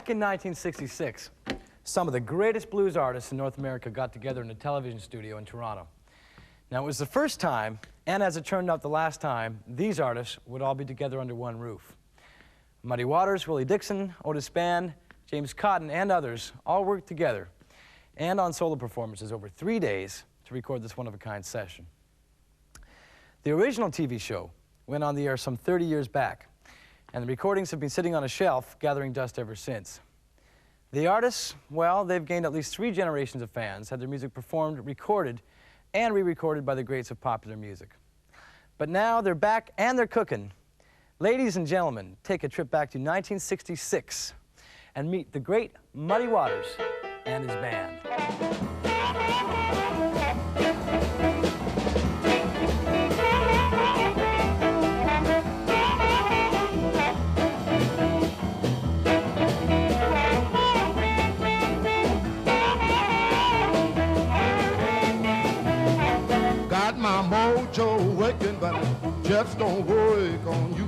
Back in 1966, some of the greatest blues artists in North America got together in a television studio in Toronto. Now, it was the first time, and as it turned out the last time, these artists would all be together under one roof. Muddy Waters, Willie Dixon, Otis Spann, James Cotton, and others all worked together and on solo performances over 3 days to record this one-of-a-kind session. The original TV show went on the air some 30 years back, and the recordings have been sitting on a shelf gathering dust ever since. The artists, well, they've gained at least 3 generations of fans, had their music performed, recorded, and re-recorded by the greats of popular music. But now they're back and they're cooking. Ladies and gentlemen, take a trip back to 1966 and meet the great Muddy Waters and his band. Got my mojo working, but it just don't work on you.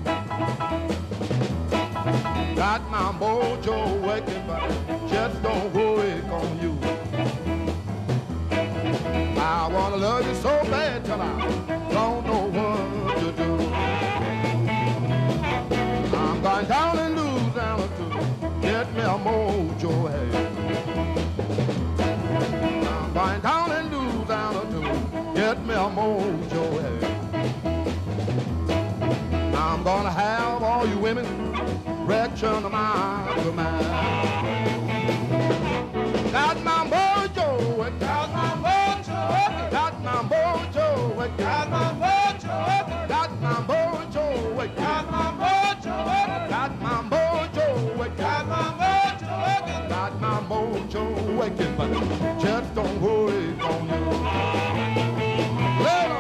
Got my mojo working, but it just don't work on you. I wanna love you so bad till I don't know what to do. I'm going down in Louisiana to get me a mojo head. I'm going down in Louisiana to get me a mojo head. I'm gonna have all you women wretching my command. Got my mojo, got my mojo, got my mojo, got my mojo, got my mojo, got my mojo, got my mojo, got my mojo, got my mojo waking, but just don't worry on you. Later.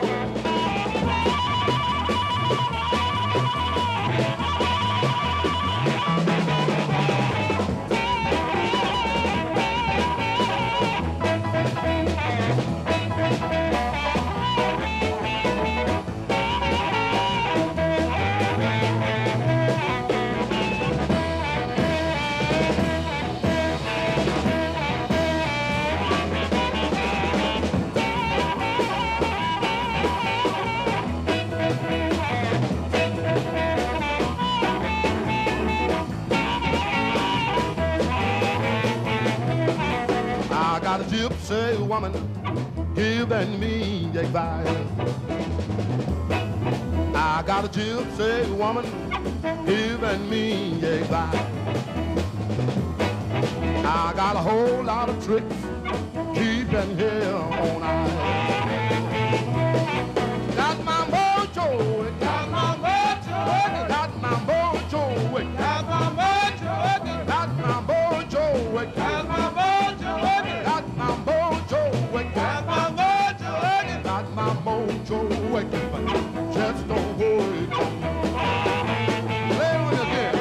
Got a gypsy woman giving me advice. I got a gypsy woman giving me advice. I got a whole lot of tricks keeping here on ice. Got my mojo, got my mojo, got my mojo, got my mojo, got my mojo, got my mojo. Mojo waking, but just don't worry. Play on again.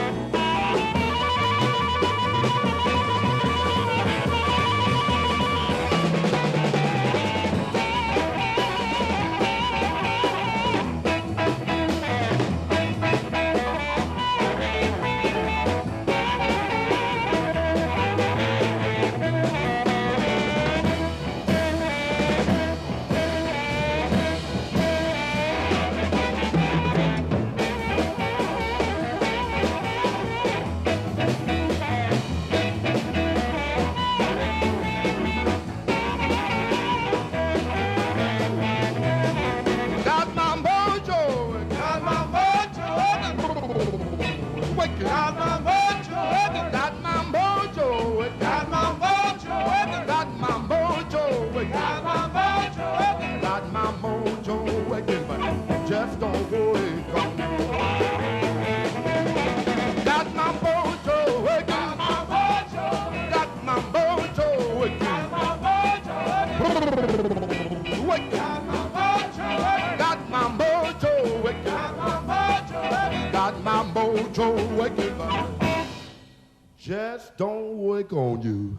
Just don't work on you.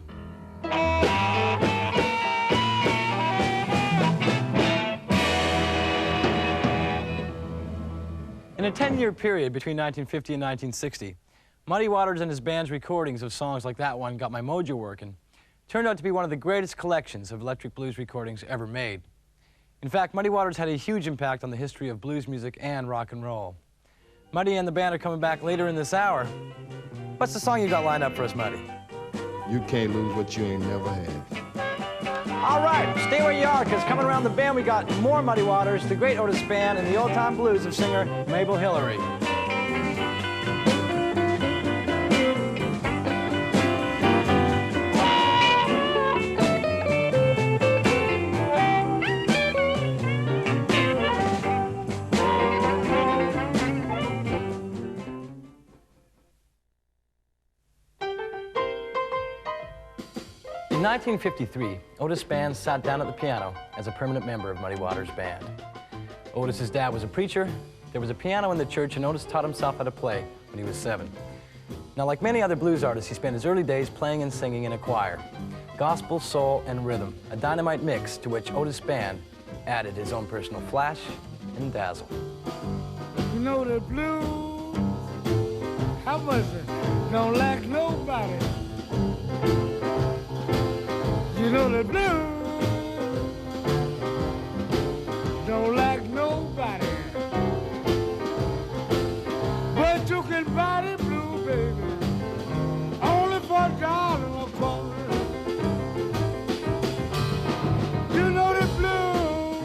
In a 10-year period between 1950 and 1960, Muddy Waters and his band's recordings of songs like that one, Got My Mojo Workin', turned out to be one of the greatest collections of electric blues recordings ever made. In fact, Muddy Waters had a huge impact on the history of blues music and rock and roll. Muddy and the band are coming back later in this hour. What's the song you got lined up for us, Muddy? You can't lose what you ain't never had. All right, stay where you are, because coming around the band, we got more Muddy Waters, the great Otis Spann, and the old-time blues of singer Mable Hillery. In 1953, Otis Spann sat down at the piano as a permanent member of Muddy Waters' band. Otis's dad was a preacher. There was a piano in the church, and Otis taught himself how to play when he was 7. Now, like many other blues artists, he spent his early days playing and singing in a choir. Gospel, soul, and rhythm, a dynamite mix to which Otis Spann added his own personal flash and dazzle. You know the blues, how much it don't like nobody. You know the blues don't like nobody, but you can buy the blue, baby, only for $1 a quarter. You know the blues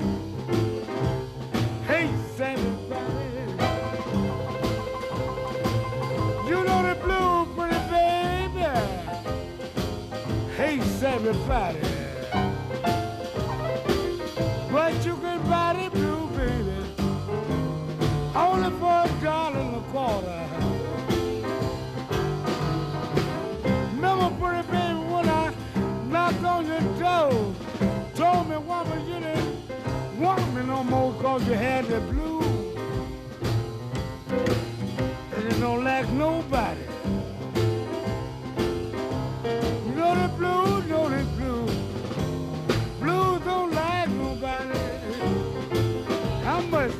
hates everybody. You know the blues, pretty baby, hates everybody. But you can buy the blue, baby, only for $1 a quarter. Remember, pretty baby, when I knocked on your door, told me, woman, you didn't want me no more because you had the blue. And you don't like nobody. You know the blues, know the blues. Blues don't like nobody. How much?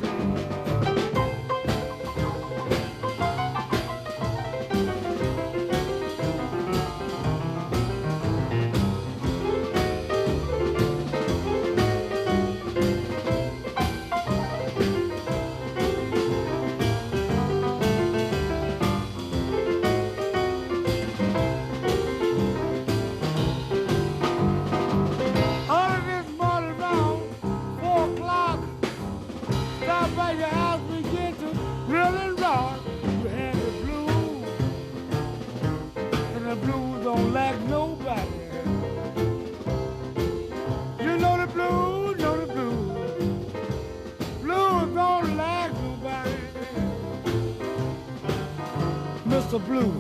Mr. Blue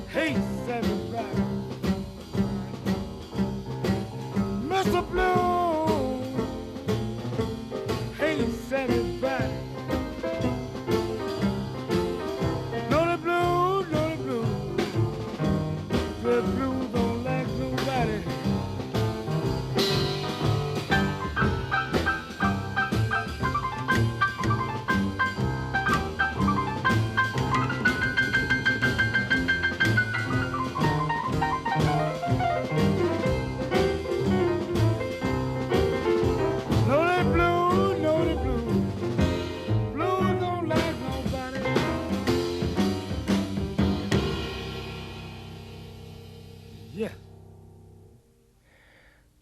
hates everybody. Mr. Blue hates everybody. No the blue, no the blue. The blue don't like nobody.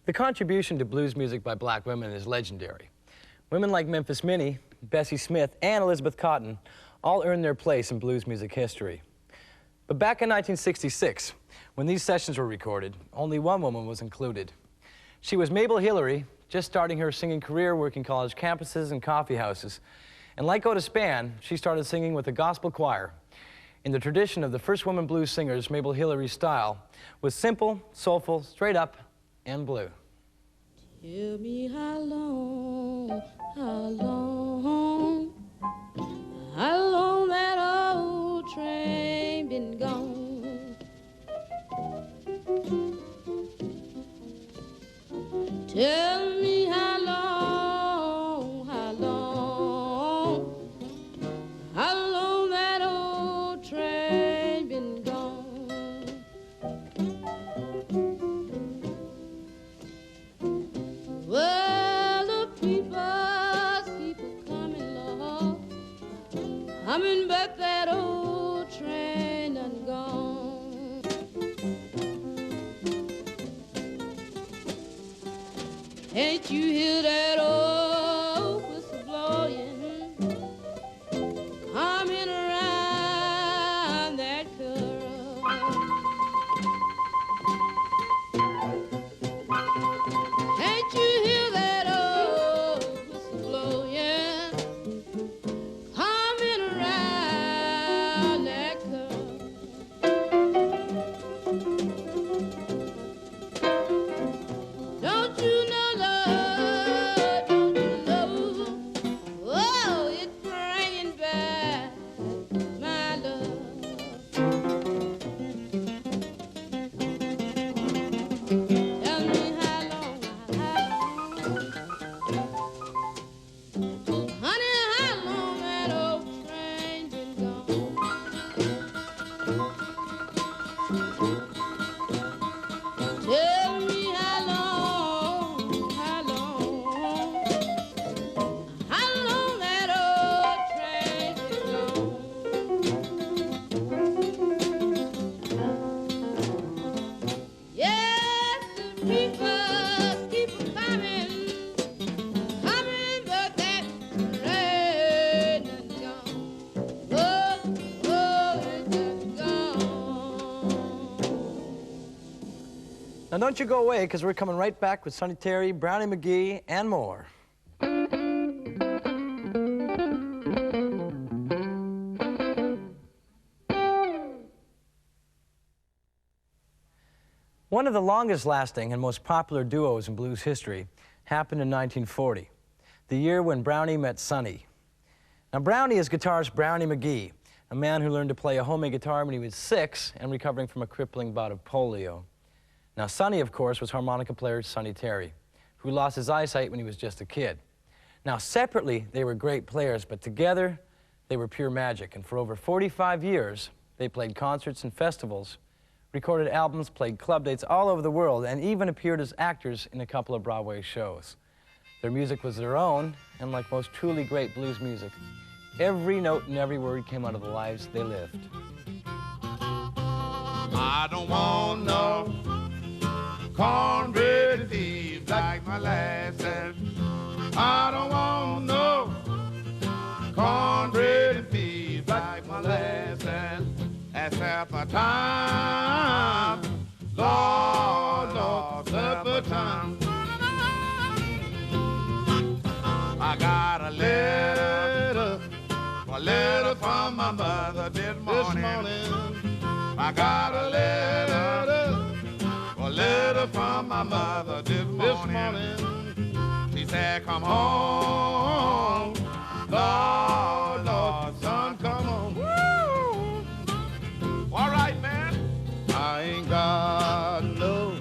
The contribution to blues music by black women is legendary. Women like Memphis Minnie, Bessie Smith, and Elizabeth Cotten all earned their place in blues music history. But back in 1966, when these sessions were recorded, only one woman was included. She was Mable Hillery, just starting her singing career working college campuses and coffee houses. And like Otis Spann, she started singing with a gospel choir. In the tradition of the first woman blues singers, Mable Hillery's style was simple, soulful, straight up, and blue. Tell me how long that old train been gone. Tell me how long that old humming, but that old train done gone. Can't you hear that old whistle blowing, humming around that curve? Can't you hear that old whistle blowing, humming around that curve? Don't you know, love, don't you know, oh, it's bringing back my love. Tell me how long, honey, how long that old train been gone? Tell me how long that old train been gone? Yes, the people keep coming, but that train is gone. Oh, it's just gone. Now don't you go away, because we're coming right back with Sonny Terry, Brownie McGhee, and more. One of the longest lasting and most popular duos in blues history happened in 1940, the year when Brownie met Sonny. Now Brownie is guitarist Brownie McGhee, a man who learned to play a homemade guitar when he was 6 and recovering from a crippling bout of polio. Now Sonny, of course, was harmonica player Sonny Terry, who lost his eyesight when he was just a kid. Now separately, they were great players, but together, they were pure magic. And for over 45 years, they played concerts and festivals, recorded albums, played club dates all over the world, and even appeared as actors in a couple of Broadway shows. Their music was their own, and like most truly great blues music, every note and every word came out of the lives they lived. I don't want no cornbread thieves like my lasses. I don't want no cornbread thieves like my lasses. At supper time, Lord, Lord, supper time. I got a letter from my mother this morning. I got a letter from my mother this morning. She said, come home, Lord, Lord, son, come home. Woo! All right, man. I ain't got no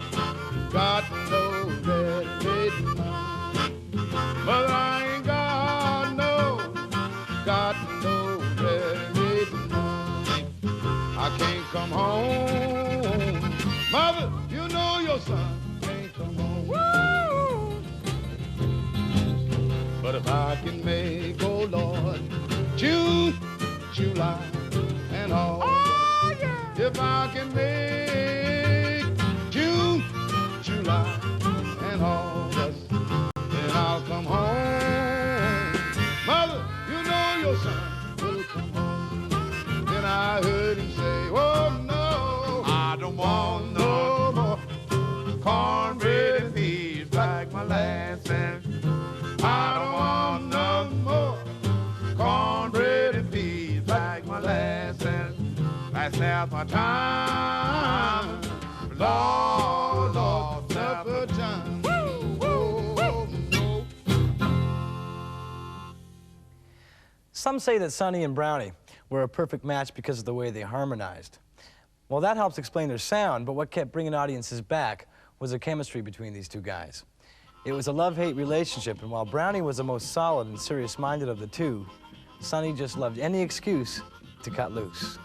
ready-made mind. But I ain't got no ready-made mind. I can't come home. Mother, you know your son can't come home. Woo! But if I can make, oh Lord, June, July, and August. Oh, yeah. If I can make June, July, and August, then I'll come home. Mother, you know your son will come home. Then I heard him say, oh no, I don't want no more cornbread and peas like my last and I don't want no more cornbread and peas like my last and that's supper time. Lord, Lord, supper time. Oh, no. Some say that Sonny and Brownie were a perfect match because of the way they harmonized. Well, that helps explain their sound, but what kept bringing audiences back was the chemistry between these two guys. It was a love-hate relationship, and while Brownie was the most solid and serious-minded of the two, Sonny just loved any excuse to cut loose.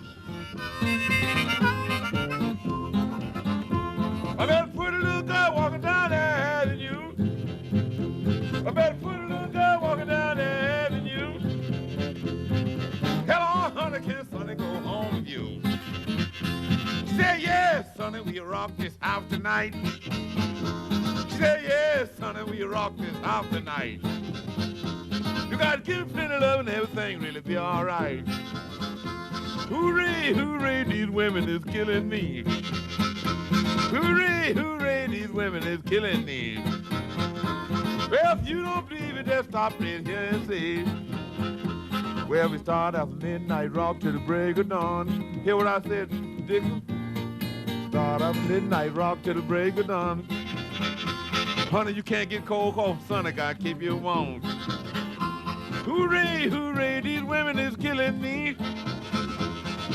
I better put a little girl walking down the avenue. I better put a little girl walking down the avenue. Hello, rock this house tonight? She said, yes, Sonny, we rock this house tonight. You gotta give me plenty of love and everything really be all right. Hooray, hooray, these women is killing me. Hooray, hooray, these women is killing me. Well, if you don't believe it, just stop right here and see. Well, we start after midnight rock to the break of dawn. Hear what I said, Dixon? Start after midnight rock to the break of dawn. Honey, you can't get cold cough, Sonny, gotta keep you warm. Hooray, hooray, these women is killing me.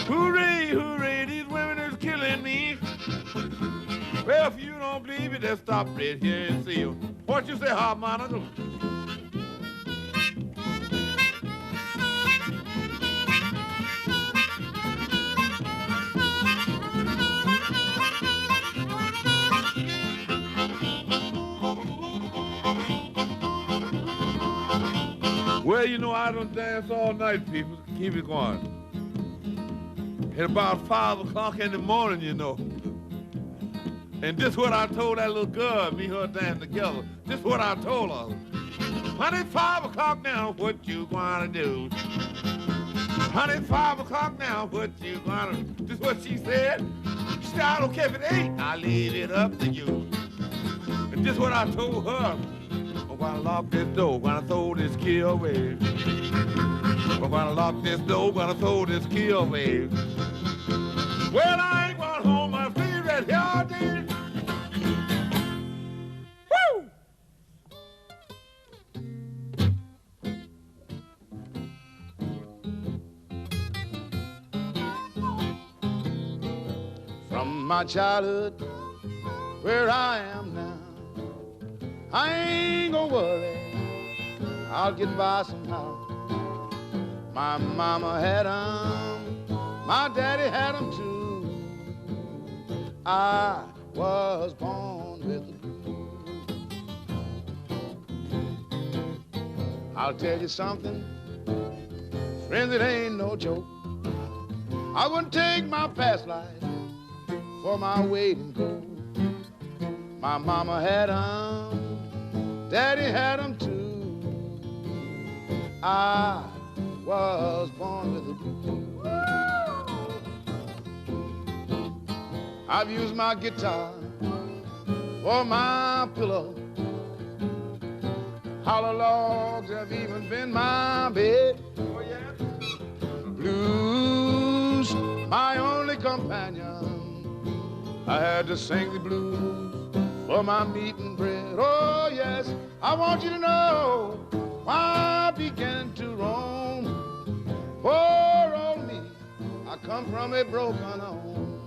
Hooray, hooray, these women is killing me. Well, if you don't believe it, just stop right here and see you. What you say, harmonica? Well, you know, I don't dance all night, people. Keep it going. At about 5 o'clock in the morning, you know. And this what I told that little girl, me and her dancing together. This what I told her. Honey, it's 5 o'clock now, what you gonna do? Honey, it's 5 o'clock now, what you gonna do? This what she said. She said, I don't care if it ain't, I leave it up to you. And this what I told her. I'm gonna lock this door, gonna throw this key away. I'm gonna lock this door, gonna throw this key away. Well, I ain't going home, my favorite here all day. Woo! From my childhood, where I am now, I ain't gonna worry, I'll get by somehow. My mama had 'em, my daddy had 'em too. I was born with the blues. I'll tell you something, friends, it ain't no joke. I wouldn't take my past life for my waiting goal. My mama had 'em, daddy had 'em too. I was born with the blues. I've used my guitar for my pillow. Hollow logs have even been my bed. Oh, yeah. Blues, my only companion. I had to sing the blues for my meat and bread. Oh, yes, I want you to know why I began to roam. Poor old me, I come from a broken home.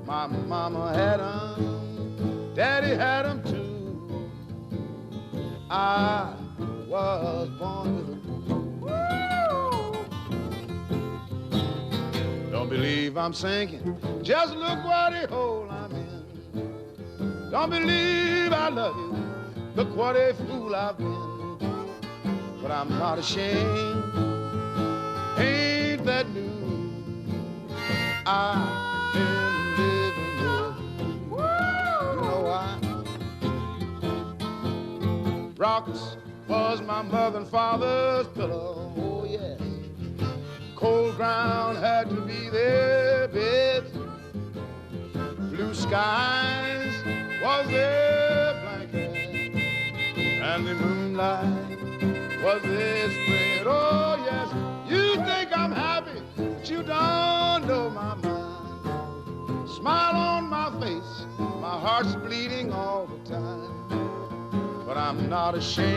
My mama had 'em, daddy had 'em too. I was born with a blues. Don't believe I'm sinking, just look what a hole I'm in. Don't believe I love you, look what a fool I've been. But I'm not ashamed, ain't that new? I've been living with, you know why? Rocks was my mother and father's pillow, oh yes. Cold ground had to be their beds. Blue skies was their blanket, and the moonlight was their spread. Oh yes, you think I'm happy, but you don't know my mind. Smile on my face, my heart's bleeding all the time. But I'm not ashamed,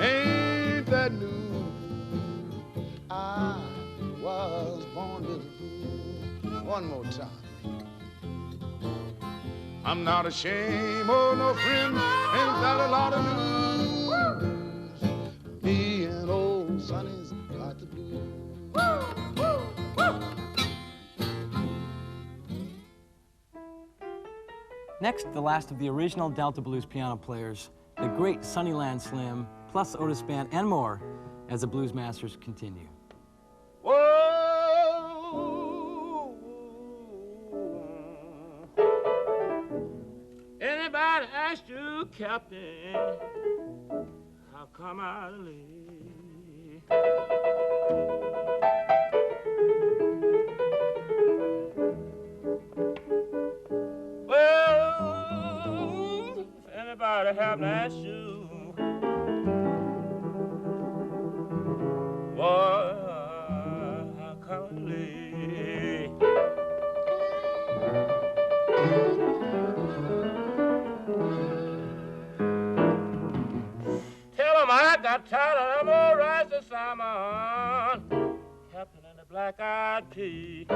ain't that new? I was born with a blues. One more time. I'm not ashamed, oh no friend, ain't that a lot of news? Me and old Sonny's got the blues. Next, the last of the original Delta Blues piano players, the great Sunnyland Slim, plus Otis Spann and more, as the Blues Masters continue. Whoa, ask you, Captain, how come I lay? Well, if anybody haven't asked you, boy, how come I lay? Tell 'em I got tired of them old rice and salmon, Captain and the black-eyed pea.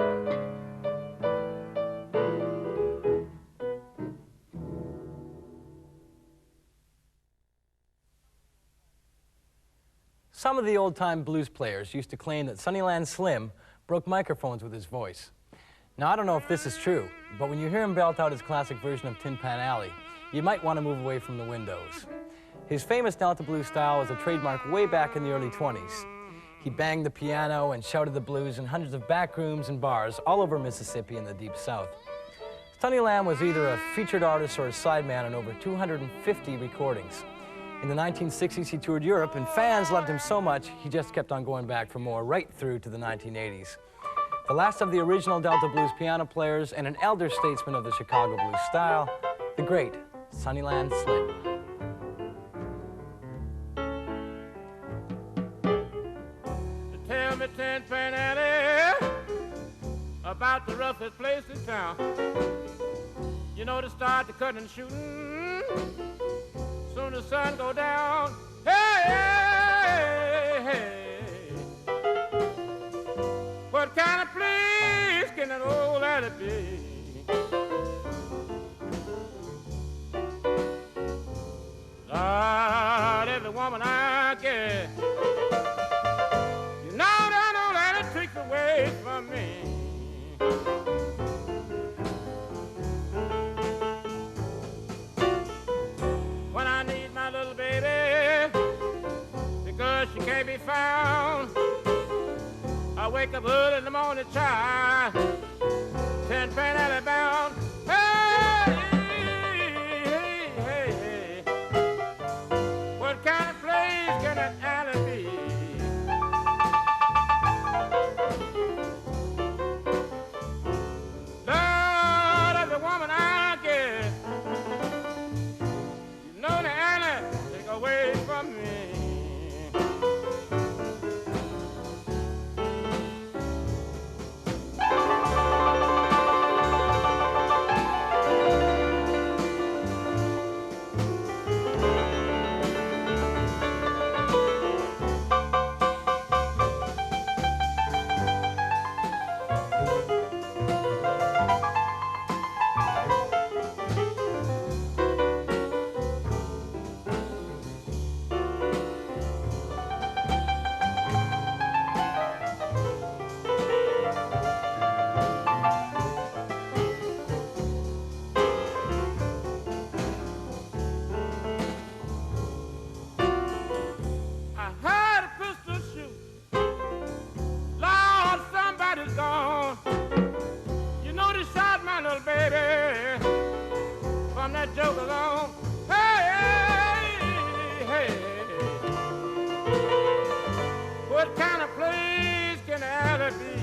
Some of the old-time blues players used to claim that Sunnyland Slim broke microphones with his voice. Now, I don't know if this is true, but when you hear him belt out his classic version of Tin Pan Alley, you might want to move away from the windows. His famous Delta blues style was a trademark way back in the early 20s. He banged the piano and shouted the blues in hundreds of back rooms and bars all over Mississippi and the Deep South. Sunnyland was either a featured artist or a sideman on over 250 recordings. In the 1960s, he toured Europe, and fans loved him so much, he just kept on going back for more, right through to the 1980s. The last of the original Delta blues piano players and an elder statesman of the Chicago blues style, the great Sunnyland Slim. Tell me, Tin Pan Alley, about the roughest place in town. You know, to start the cutting and shooting, soon the sun go down. Hey, hey, hey. What kind of place can an old alley be? Lord, every woman I get, you know that old alley tricks away from me. When I need my little baby, because she can't be found, I wake up early in the morning, child, Tin Pan Alley bound. Hey, hey, hey, hey. What kind of place can that alley be? Lord, every woman I get, you know the alley take away from me. What kind of place can alley be?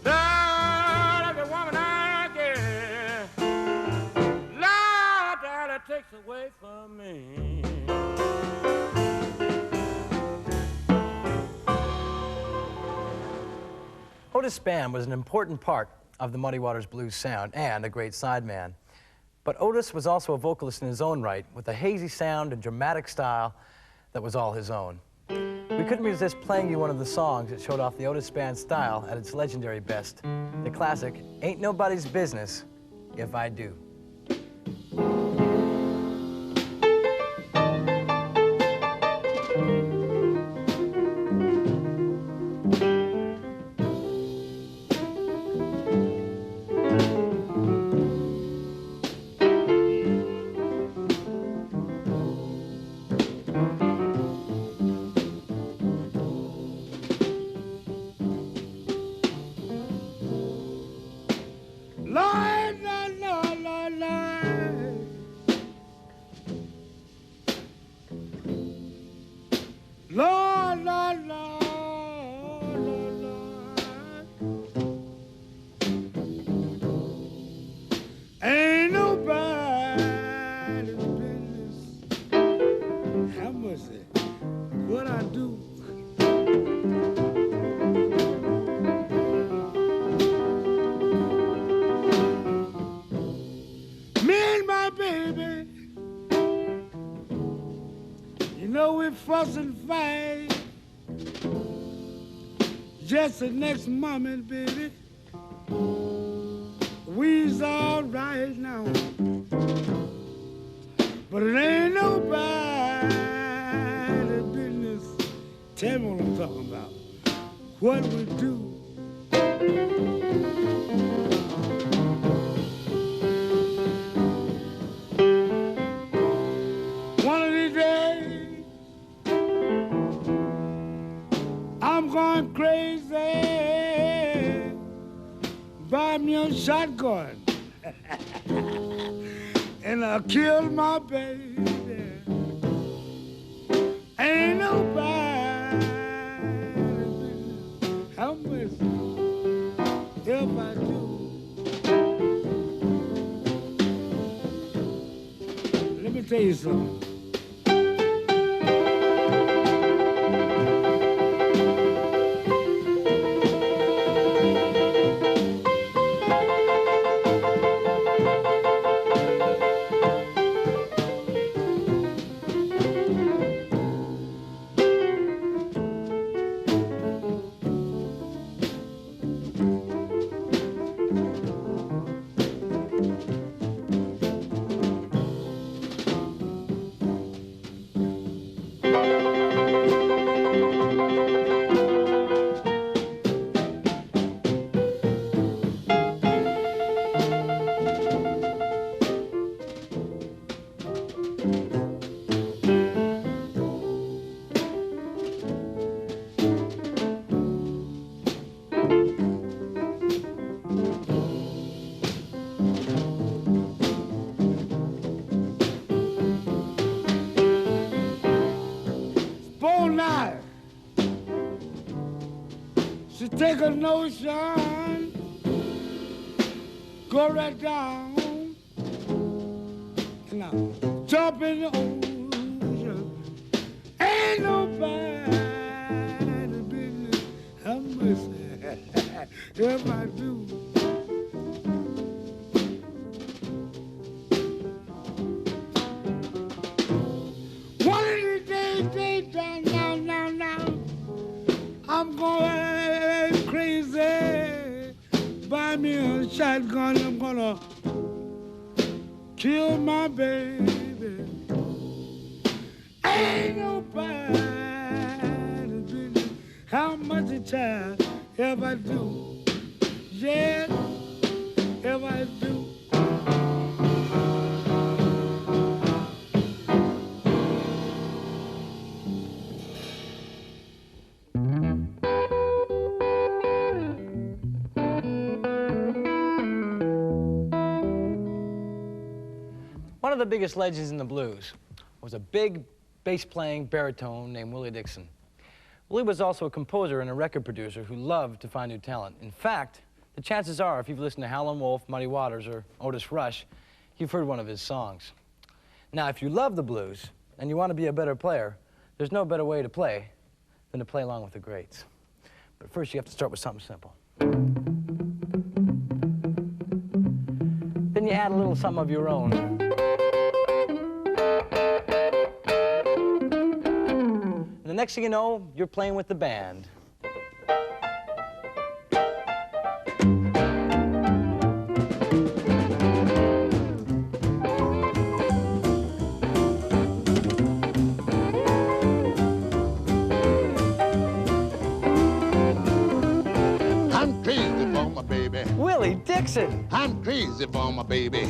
Lord, every woman I get, Lord, the alley takes away from me. Otis Spann was an important part of the Muddy Waters blues sound and a great sideman. But Otis was also a vocalist in his own right, with a hazy sound and dramatic style that was all his own. We couldn't resist playing you one of the songs that showed off the Otis Spann style at its legendary best, the classic, Ain't Nobody's Business If I Do. Lord, Lord, Lord, Lord, Lord. Ain't nobody's business. How much what I do? Me and my baby, you know we fuss and fight. Just the next moment, baby, we's all right now. But it ain't nobody business. Tell me what I'm talking about. What we do. One of these days, I'm going crazy. Buy me a shotgun. And I killed my baby. Ain't nobody business. How much if I do? Let me tell you something. Take a notion, go right down, and I jump in the ocean. Ain't nobody business. How much if I do? One of these days, now, I'm going crazy. Buy me a shotgun, I'm gonna kill my baby. Ain't nobody business. How much a child if I do? Yeah, if I do. One of the biggest legends in the blues was a big bass-playing baritone named Willie Dixon. Willie was also a composer and a record producer who loved to find new talent. In fact, the chances are, if you've listened to Howlin' Wolf, Muddy Waters, or Otis Rush, you've heard one of his songs. Now, if you love the blues and you want to be a better player, there's no better way to play than to play along with the greats. But first, you have to start with something simple. Then you add a little something of your own. The next thing you know, you're playing with the band. I'm crazy for my baby. Willie Dixon! I'm crazy for my baby.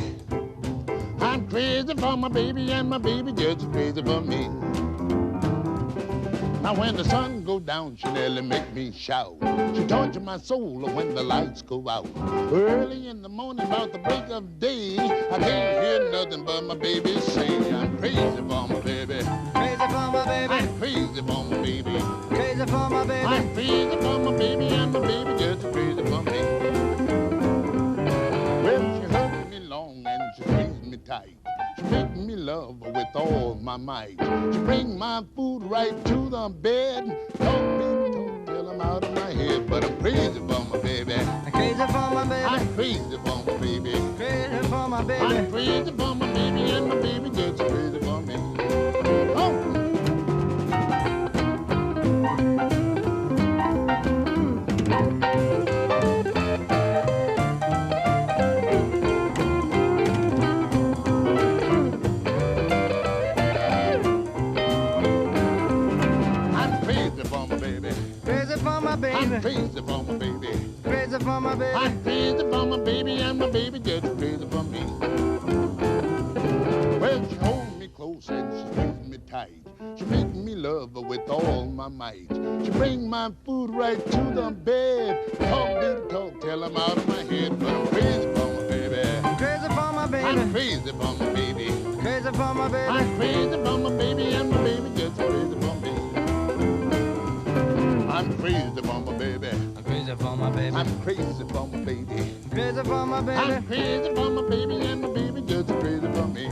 I'm crazy for my baby, and my baby just crazy for me. Now when the sun go down, she nearly make me shout. She torture my soul when the lights go out. Early in the morning, about the break of day, I can't hear nothing but my baby say, I'm crazy for my baby. Crazy for my baby. I'm crazy for my baby. with all my might. She bring my food right to the bed. Talk big talk till I'm out of my head. But I'm crazy for my baby. I'm crazy for my baby. I'm crazy for my baby. Crazy for my baby. I'm crazy for my baby, and my baby gets crazy for me. Oh. I'm crazy for my baby. Crazy for my baby. I'm crazy for my baby, and my baby gets crazy for me. Well, she holds me close and she holds me tight. She makes me love her with all my might. She bring my food right to the bed. Talk big talk till I'm out of my head. But I'm crazy for my baby. Crazy for my baby. I'm crazy for my baby. Crazy for my baby. I'm crazy for my baby, and my baby gets crazy for me. I'm crazy for my baby. I'm crazy for my baby. I'm crazy for my baby. Crazy for my baby. I'm crazy for my baby, and my baby gets crazy for me.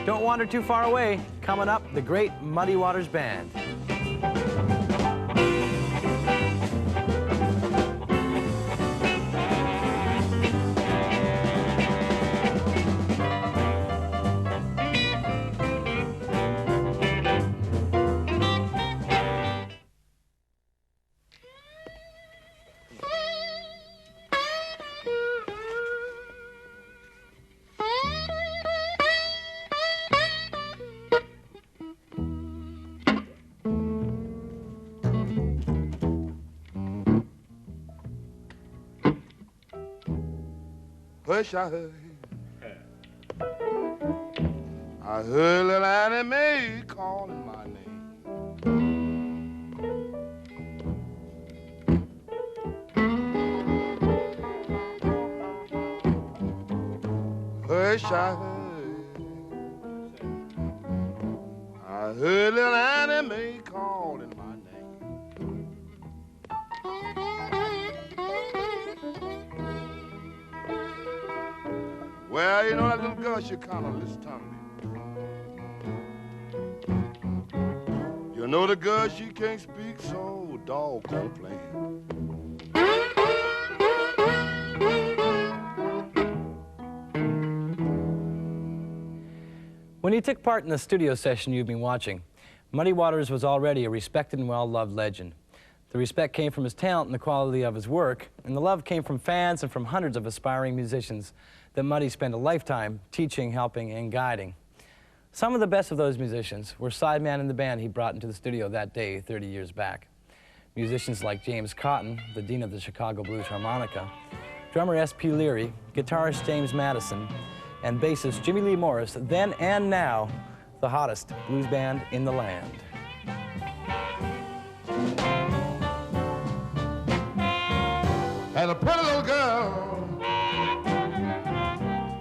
Don't wander too far away. Coming up, the great Muddy Waters Band. Hush, I heard. I heard little Annie Mae calling my name. Hush, I heard. I heard little Annie Mae calling my name. Well, you know that little girl, she kind of listen to me. You know the girl, she can't speak, so doggone plain. When he took part in the studio session you've been watching, Muddy Waters was already a respected and well-loved legend. The respect came from his talent and the quality of his work, and the love came from fans and from hundreds of aspiring musicians that Muddy spent a lifetime teaching, helping, and guiding. Some of the best of those musicians were sideman in the band he brought into the studio that day 30 years back. Musicians like James Cotton, the dean of the Chicago Blues Harmonica, drummer S.P. Leary, guitarist James Madison, and bassist Jimmy Lee Morris, then and now, the hottest blues band in the land. Had a pretty little girl,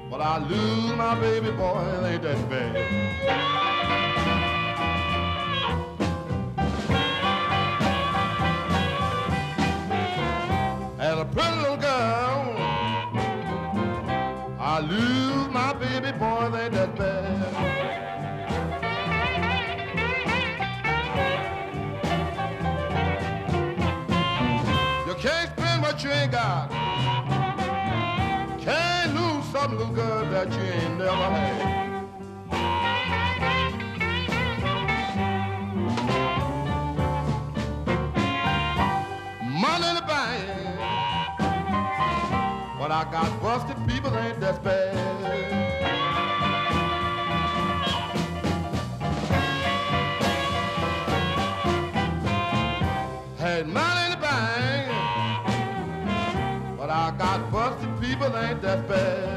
but I lose my baby boy, it ain't that bad. Had a pretty little girl, I lose my baby boy, it ain't that bad. You can't spend what you ain't got. Can't lose some little girl that you ain't never had. Money in the bank, but I got busted people, ain't that bad. Had money in the bank, but I got busted people, ain't that bad.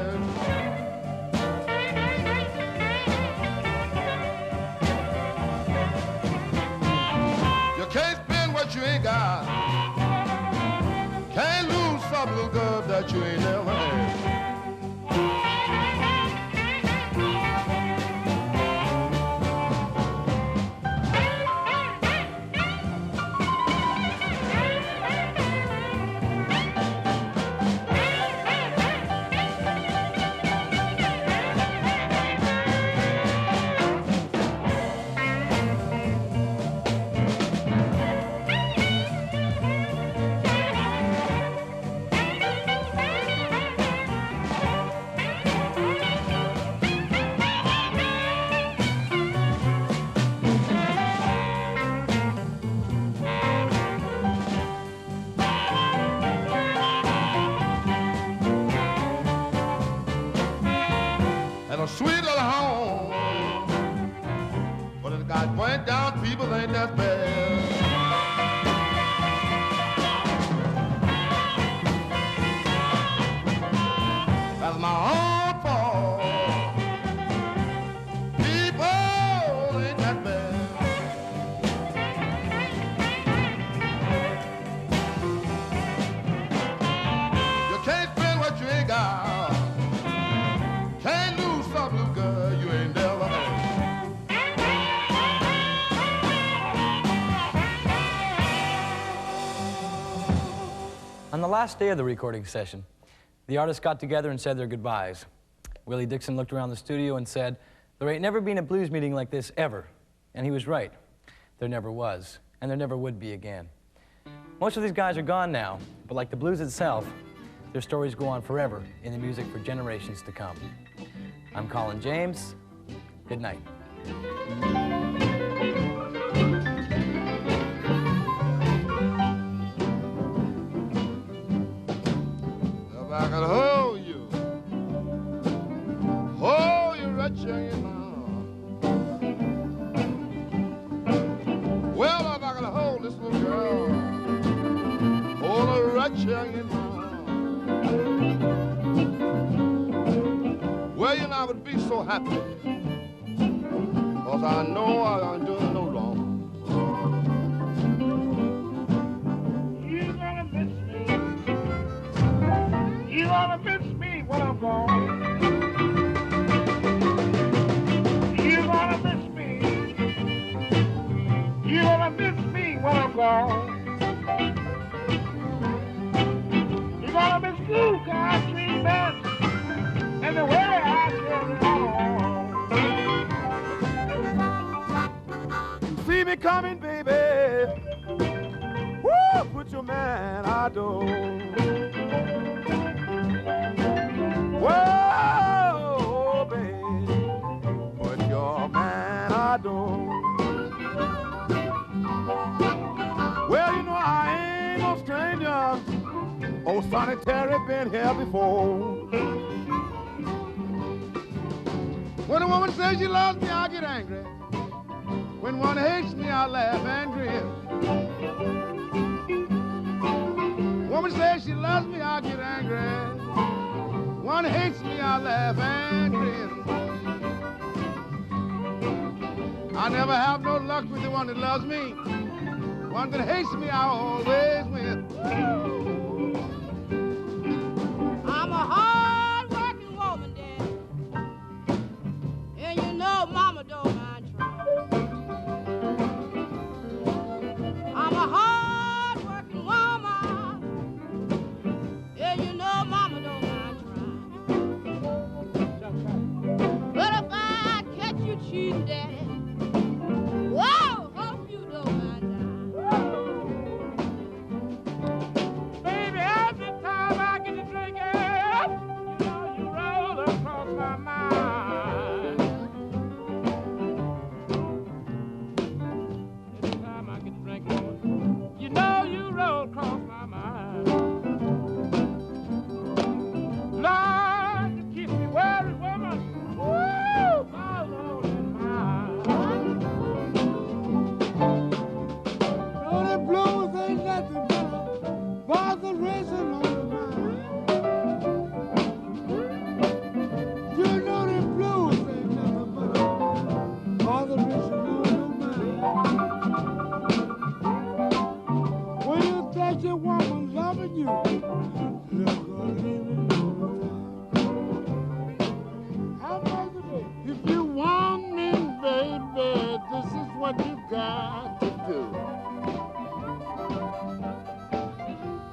You can't spend what you ain't got. Can't lose some little girl that you ain't never had. A sweet little home, but it got burnt down, people ain't that bad. That's my own fault. People ain't that bad. You can't spend what you ain't got. Can't lose some little girl you ain't never had. On the last day of the recording session, the artists got together and said their goodbyes. Willie Dixon looked around the studio and said, "There ain't never been a blues meeting like this ever." And he was right. There never was, and there never would be again. Most of these guys are gone now, but like the blues itself, their stories go on forever in the music for generations to come. I'm Colin James. Good night. If I could hold you right here in my arms. Well, if I could hold this little girl, hold her right here in my arms. would be so happy. Cause I know I ain't doing no wrong. You're gonna miss me. You're gonna miss me when I'm gone. You're gonna miss me. You're gonna miss me when I'm gone. You're gonna miss blue country beds and the way I carry on. You see me coming, baby. Woo, put your man I don't. Whoa, baby, put your man I don't. Well, you know I ain't no stranger. Old Sonny Terry been here before. When a woman says she loves me, I get angry. When one hates me, I laugh and grin. Woman says she loves me, I get angry. One hates me, I laugh and grin. I never have no luck with the one that loves me. One that hates me, I always win. I'm a hard-working woman, Daddy, and you know Mama don't mind trying. I'm a hard-working woman, and you know Mama don't mind trying. But if I catch you cheating, Daddy, whoa, hope you don't mind dying. Baby, every time I get to drinking, you know you roll across my mind. Every time I get to drinking, you know you roll across my mind. Lord, you keep me worried, woman. Woo, my Lord and mine. Oh, the blues ain't nothing but a botheration on the mind. You know the blues ain't nothing but a botheration on the mind. When you think your woman loving you, look her leaving all the time. How much is it? If you want me, baby, this is what you got to do.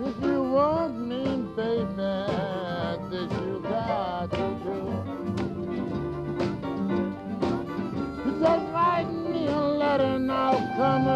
If you want me, baby, this you got to do. You just write me a letter and I'll come